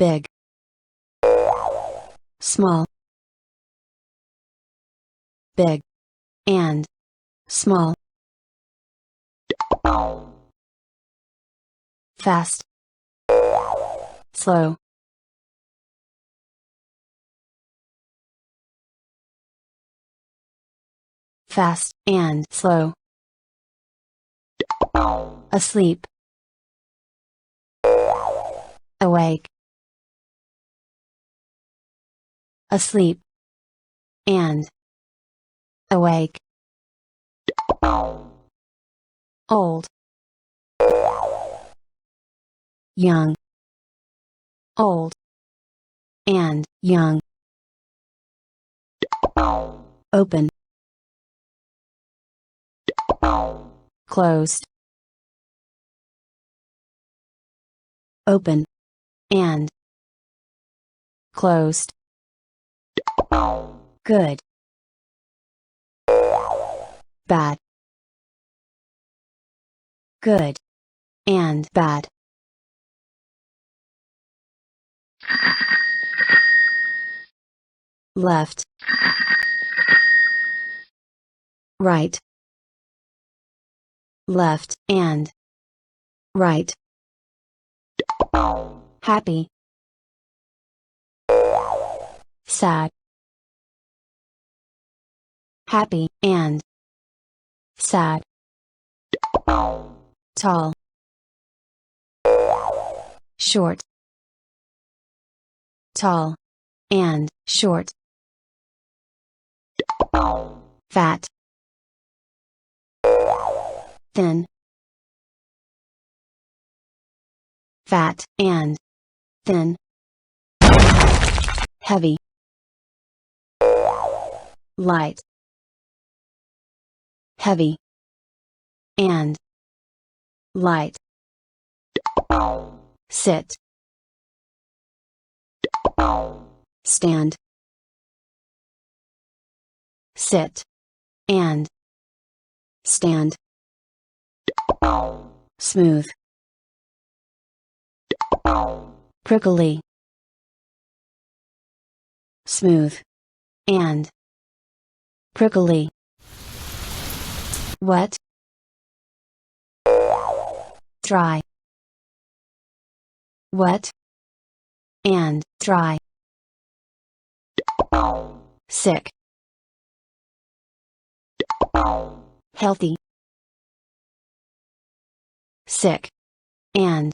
big, small, big, and small, fast, slow, fast and slow, asleep, awake, asleep, and awake, old, young, old, and young, open, closed, open, and closed, good, bad, good, and bad, left, right, left and right, happy, sad, happy and sad, tall, short, tall, and short, fat, thin, fat and thin, heavy, light, heavy, and light, sit, stand, sit, and stand, smooth, prickly, smooth, and prickly, wet, dry, wet, and dry, sick, healthy, sick, and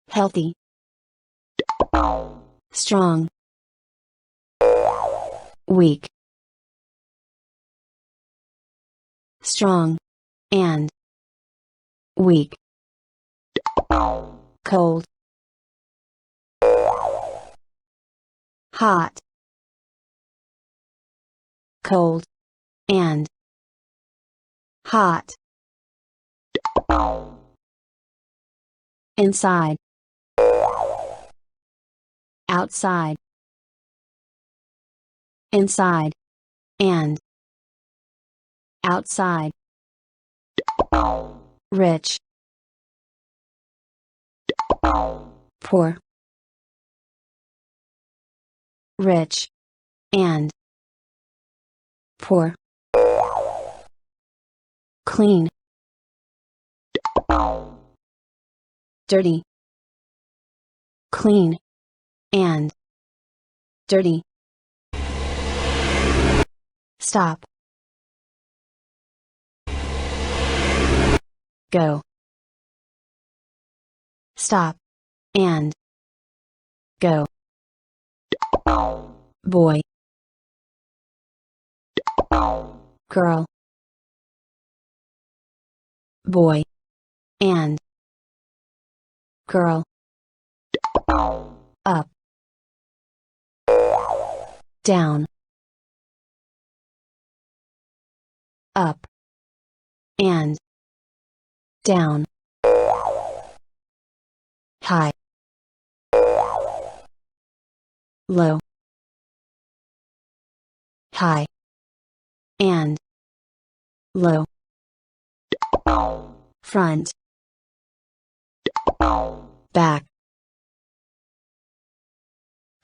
healthy, strong, weak, strong, and weak, cold, hot, cold, and hot, inside, outside, inside, and outside, rich, poor, rich, and poor, clean, dirty, clean, and dirty, stop, go, stop, and go, boy, girl, boy, and girl, up, down, up, and down, high, low, high, and low, front, back,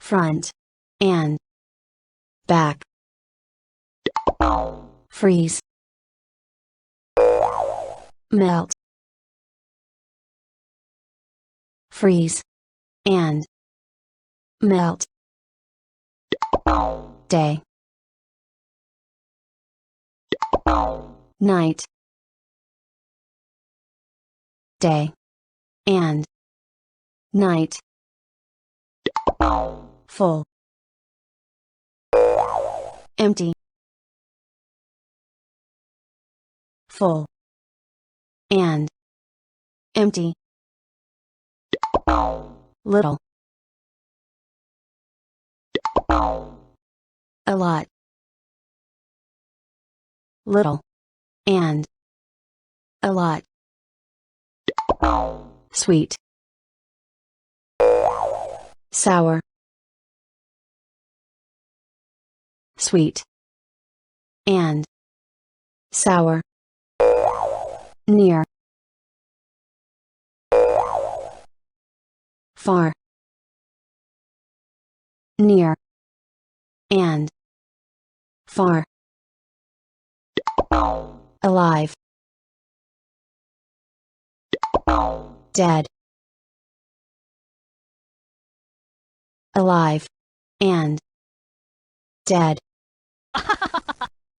front, and back. Freeze, melt, freeze, and melt. Day, night, day, and night. Full, empty, full, and empty. Little, a lot, little, and a lot. Sweet, sour, sweet, and sour. Near, far, near, and far. Alive, dead, alive, and dead.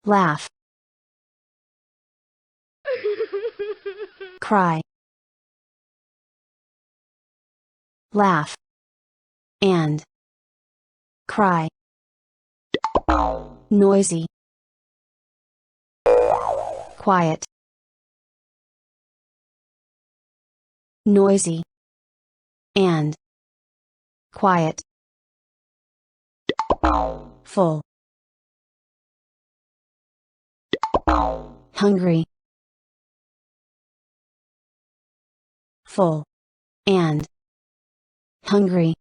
Laugh, cry, laugh, and cry. Noisy, quiet, noisy, and quiet. Full, hungry, full, and hungry.